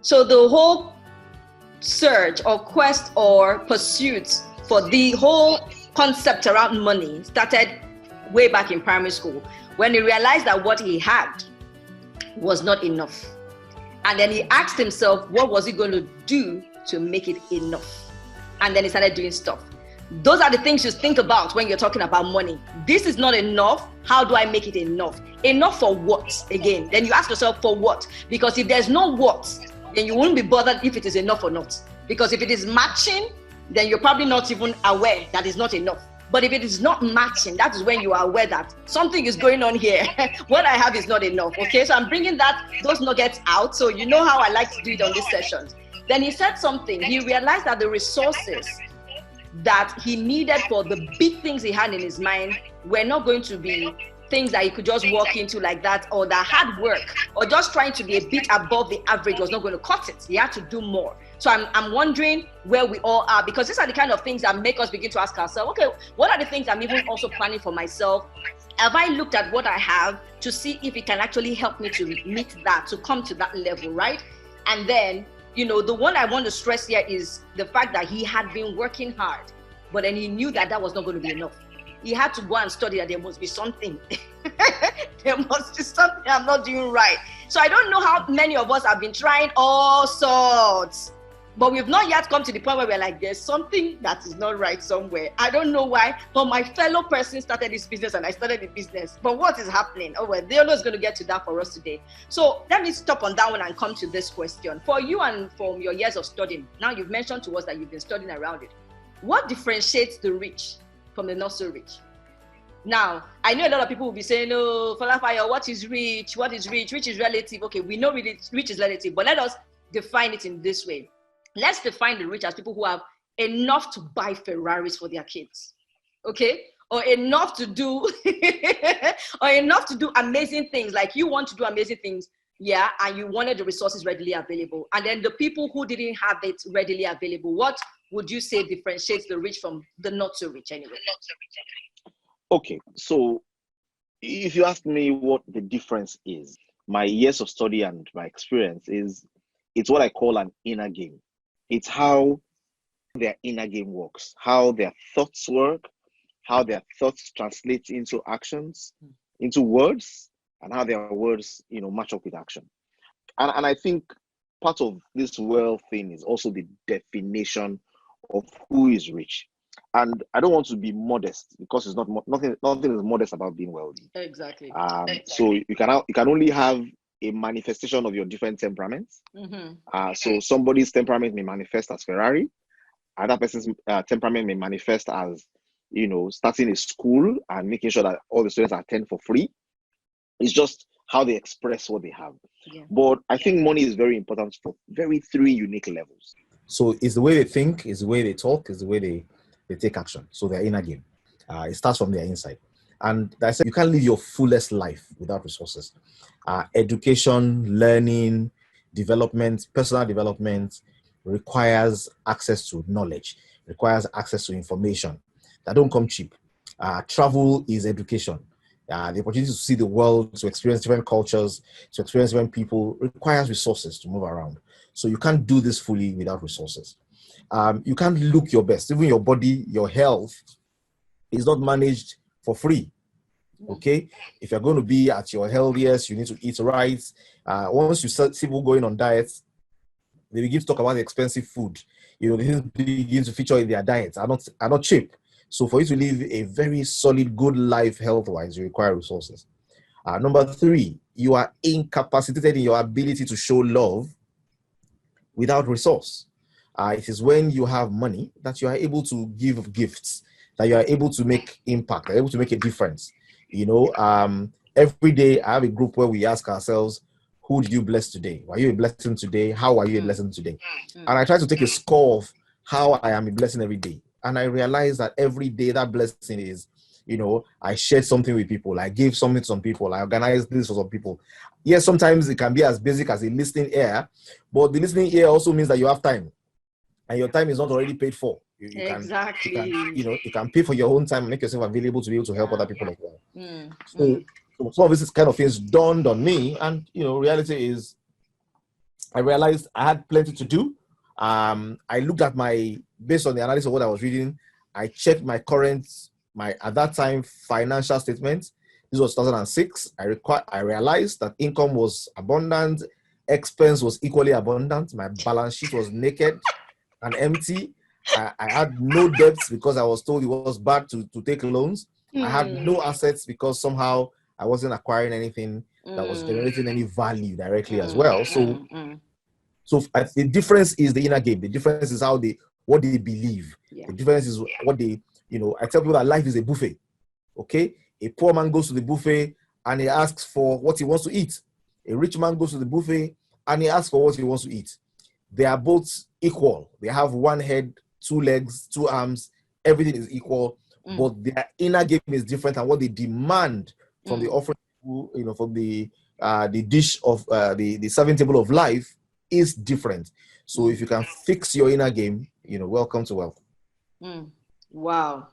So the whole search or quest or pursuit for the whole concept around money started way back in primary school, when he realized that what he had was not enough. And then he asked himself, what was he going to do to make it enough? And then he started doing stuff. Those are the things you think about when you're talking about money. This is not enough. How do I make it enough? Enough for what? Again, then you ask yourself, for what? Because if there's no what, then you won't be bothered if it is enough or not. Because if it is matching, then you're probably not even aware that it's not enough. But if it is not matching, that is when you are aware that something is going on here. What I have is not enough. Okay, so I'm bringing those nuggets out. So you know how I like to do it on these sessions. Then he said something. He realized that the resources that he needed for the big things he had in his mind were not going to be things that he could just walk into like that, or that hard work or just trying to be a bit above the average was not going to cut it. He had to do more. So I'm wondering where we all are, because these are the kind of things that make us begin to ask ourselves, okay, what are the things I'm even also planning for myself? Have I looked at what I have to see if it can actually help me to meet that, to come to that level, right? And then, you know, the one I want to stress here is the fact that he had been working hard, but then he knew that that was not going to be enough. He had to go and study that there must be something. There must be something I'm not doing right. So I don't know how many of us have been trying all sorts, but we've not yet come to the point where we're like, there's something that is not right somewhere. I don't know why, but my fellow person started this business and I started the business. But what is happening? Oh, well, Adeolu is going to get to that for us today. So let me stop on that one and come to this question. For you and from your years of studying, now you've mentioned to us that you've been studying around it. What differentiates the rich from the not so rich? Now, I know a lot of people will be saying, oh, FolaFayo, what is rich? What is rich? Rich is relative. Okay, we know rich is relative, but let us define it in this way. Let's define the rich as people who have enough to buy Ferraris for their kids, okay? Or enough to do, or enough to do amazing things. Like you want to do amazing things, yeah, and you wanted the resources readily available. And then the people who didn't have it readily available, what would you say differentiates the rich from the not so rich anyway? Okay, so if you ask me what the difference is, my years of study and my experience is, it's what I call an inner game. It's how their inner game works, how their thoughts work, how their thoughts translate into actions, into words, and how their words, you know, match up with action. And I think part of this wealth thing is also the definition of who is rich. And I don't want to be modest, because it's not nothing is modest about being wealthy. Exactly. So you can only have a manifestation of your different temperaments. Mm-hmm. So somebody's temperament may manifest as Ferrari. Another person's temperament may manifest as, you know, starting a school and making sure that all the students attend for free. It's just how they express what they have. Yeah. But I think money is very important for three unique levels. So it's the way they think, it's the way they talk, it's the way they take action. So their inner game. It starts from their inside. And I said, you can't live your fullest life without resources. Education, learning, development, personal development requires access to knowledge, requires access to information that don't come cheap. Travel is education. The opportunity to see the world, to experience different cultures, to experience different people requires resources to move around. So you can't do this fully without resources. You can't look your best. Even your body, your health is not managed for free. Okay? If you're going to be at your healthiest, you need to eat right. Once you see people going on diets, they begin to talk about the expensive food. You know, they begin to feature in their diets are not cheap. So for you to live a very solid, good life health-wise, you require resources. Number 3, you are incapacitated in your ability to show love without resource. It is when you have money that you are able to give gifts, that you are able to make impact, able to make a difference. You know, every day I have a group where we ask ourselves, who did you bless today? Were you a blessing today? How are you a blessing today? And I try to take a score of how I am a blessing every day. And I realize that every day that blessing is, you know, I shared something with people. I gave something to some people. I organized this for some people. Yes, sometimes it can be as basic as a listening ear, but the listening ear also means that you have time. And your time is not already paid for. You can pay for your own time and make yourself available to be able to help other people as well. So some of this kind of things dawned on me, and you know, reality is I realized I had plenty to do. I looked at based on the analysis of what I was reading, I checked my at that time, financial statements. This was 2006. I realized that income was abundant, expense was equally abundant. My balance sheet was naked and empty. I had no debts because I was told it was bad to take loans. I had no assets because somehow I wasn't acquiring anything that was generating any value directly as well. So the difference is the inner game. The difference is what they believe. Yeah. The difference is what they, I tell people that life is a buffet. Okay? A poor man goes to the buffet and he asks for what he wants to eat. A rich man goes to the buffet and he asks for what he wants to eat. They are both equal. They have one head, two legs, two arms. Everything is equal, but their inner game is different, and what they demand from the offering, from the dish of the serving table of life is different. So if you can fix your inner game, welcome to wealth. Wow.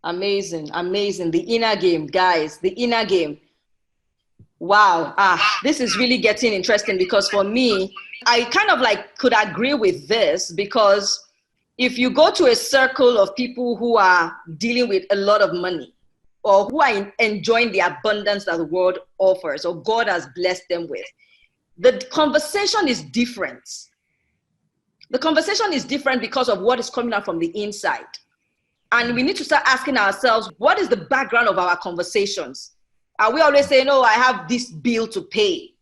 Amazing. The inner game, guys, the inner game. Wow. This is really getting interesting, because for me, I kind of could agree with this, because if you go to a circle of people who are dealing with a lot of money, or who are enjoying the abundance that the world offers, or God has blessed them with, the conversation is different. The conversation is different because of what is coming out from the inside. And we need to start asking ourselves, what is the background of our conversations? Are we always saying, oh, I have this bill to pay?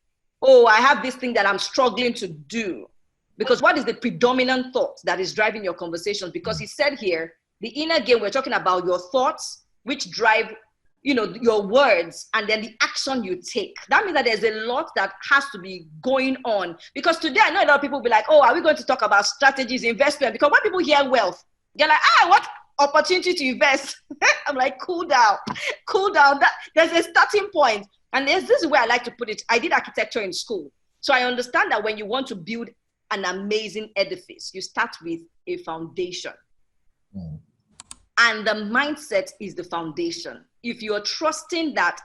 Oh, I have this thing that I'm struggling to do? Because what is the predominant thought that is driving your conversations? Because he said here, the inner game, we're talking about your thoughts, which drive, your words, and then the action you take. That means that there's a lot that has to be going on. Because today, I know a lot of people will be like, oh, are we going to talk about strategies, investment? Because when people hear wealth, they're like, what opportunity to invest? I'm like, cool down. There's a starting point. And this is where I like to put it. I did architecture in school. So I understand that when you want to build an amazing edifice, you start with a foundation. And the mindset is the foundation. If you're trusting that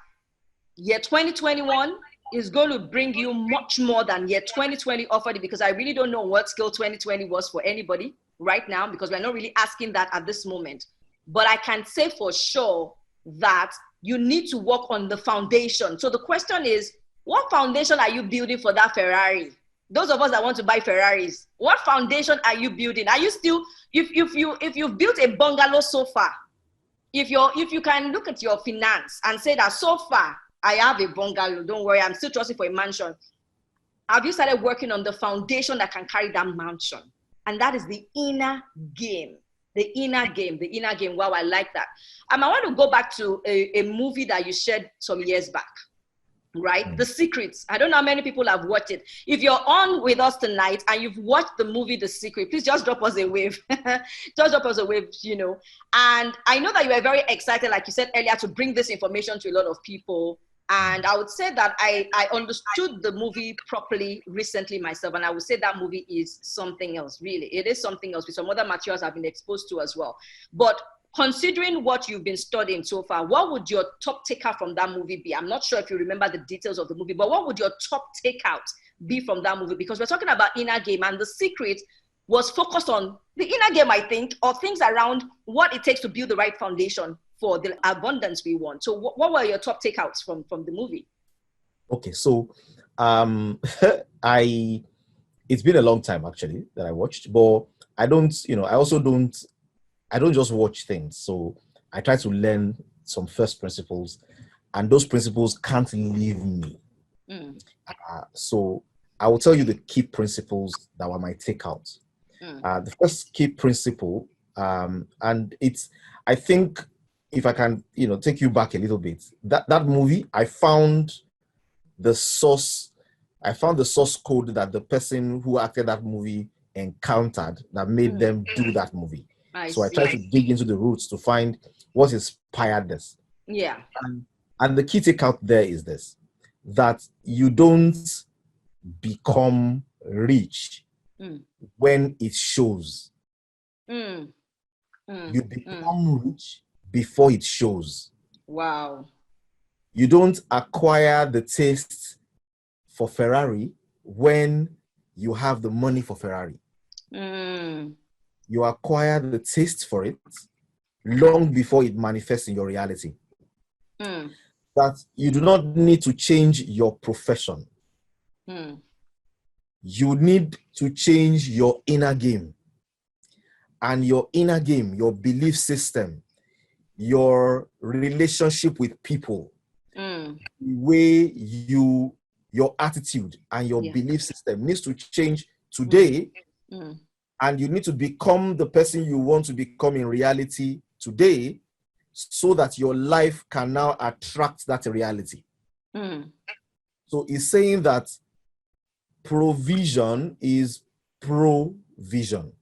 year 2021 is going to bring you much more than year 2020 offered, because I really don't know what skill 2020 was for anybody right now, because we're not really asking that at this moment. But I can say for sure that you need to work on the foundation. So the question is, what foundation are you building for that Ferrari? Those of us that want to buy Ferraris, what foundation are you building? Are you still, if you've built a bungalow so far, if you can look at your finance and say that so far I have a bungalow, don't worry, I'm still trusting for a mansion. Have you started working on the foundation that can carry that mansion? And that is the inner game. The inner game. Wow, I like that. I want to go back to a movie that you shared some years back. Right? The Secret. I don't know how many people have watched it. If you're on with us tonight and you've watched the movie The Secret, please just drop us a wave. Just drop us a wave, And I know that you were very excited, like you said earlier, to bring this information to a lot of people. And I would say that I understood the movie properly recently myself. And I would say that movie is something else, really. It is something else with some other materials I've been exposed to as well. But considering what you've been studying so far, what would your top takeout from that movie be? I'm not sure if you remember the details of the movie, but what would your top takeout be from that movie? Because we're talking about inner game, and The Secret was focused on the inner game, I think, or things around what it takes to build the right foundation for the abundance we want. So what were your top takeouts from the movie? Okay, so it's been a long time actually that I watched, but I don't just watch things. So I try to learn some first principles, and those principles can't leave me. So I will tell you the key principles that were my takeouts. The first key principle, and I think if I can, take you back a little bit, that movie, I found the source code that the person who acted that movie encountered that made them do that movie. I tried to dig into the roots to find what inspired this. Yeah. And the key takeout there is this, that you don't become rich when it shows. You become rich before it shows. Wow. You don't acquire the taste for Ferrari when you have the money for Ferrari. You acquire the taste for it long before it manifests in your reality. That you do not need to change your profession. You need to change your inner game. And your inner game, your belief system, your relationship with people, the way your attitude and your belief system needs to change today. And you need to become the person you want to become in reality today, so that your life can now attract that reality. So it's saying that provision is provision.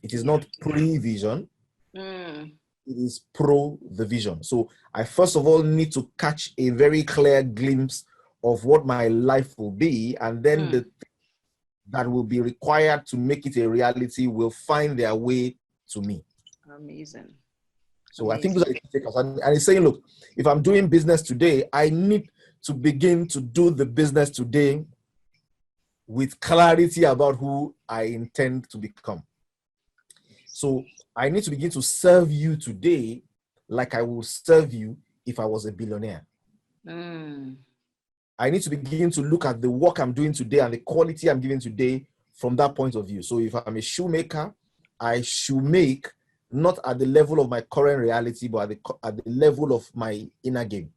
It is not pre-vision. It is pro the vision. So I first of all need to catch a very clear glimpse of what my life will be, and then the that will be required to make it a reality will find their way to me. Amazing. So I think those are the key takeaways. And it's saying, look, if I'm doing business today, I need to begin to do the business today with clarity about who I intend to become. So I need to begin to serve you today like I will serve you if I was a billionaire. I need to begin to look at the work I'm doing today and the quality I'm giving today from that point of view. So if I'm a shoemaker, I should make not at the level of my current reality, but at the level of my inner game.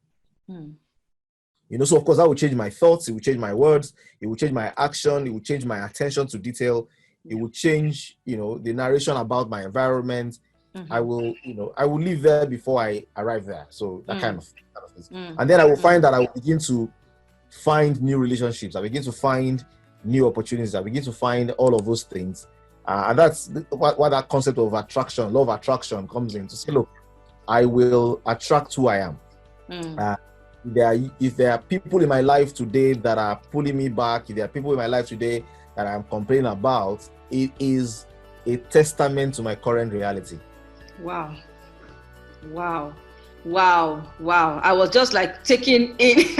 So of course that will change my thoughts, it will change my words, it will change my action, it will change my attention to detail, it will change, the narration about my environment. I will live there before I arrive there. So that kind of thing. And then I will find that I will begin to find new relationships. I begin to find new opportunities. I begin to find all of those things. And that's what that concept of attraction, law of attraction comes in to say, look, I will attract who I am. If there are people in my life today that are pulling me back, if there are people in my life today that I'm complaining about, it is a testament to my current reality. Wow. I was just like taking in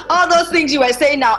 all those things you were saying now.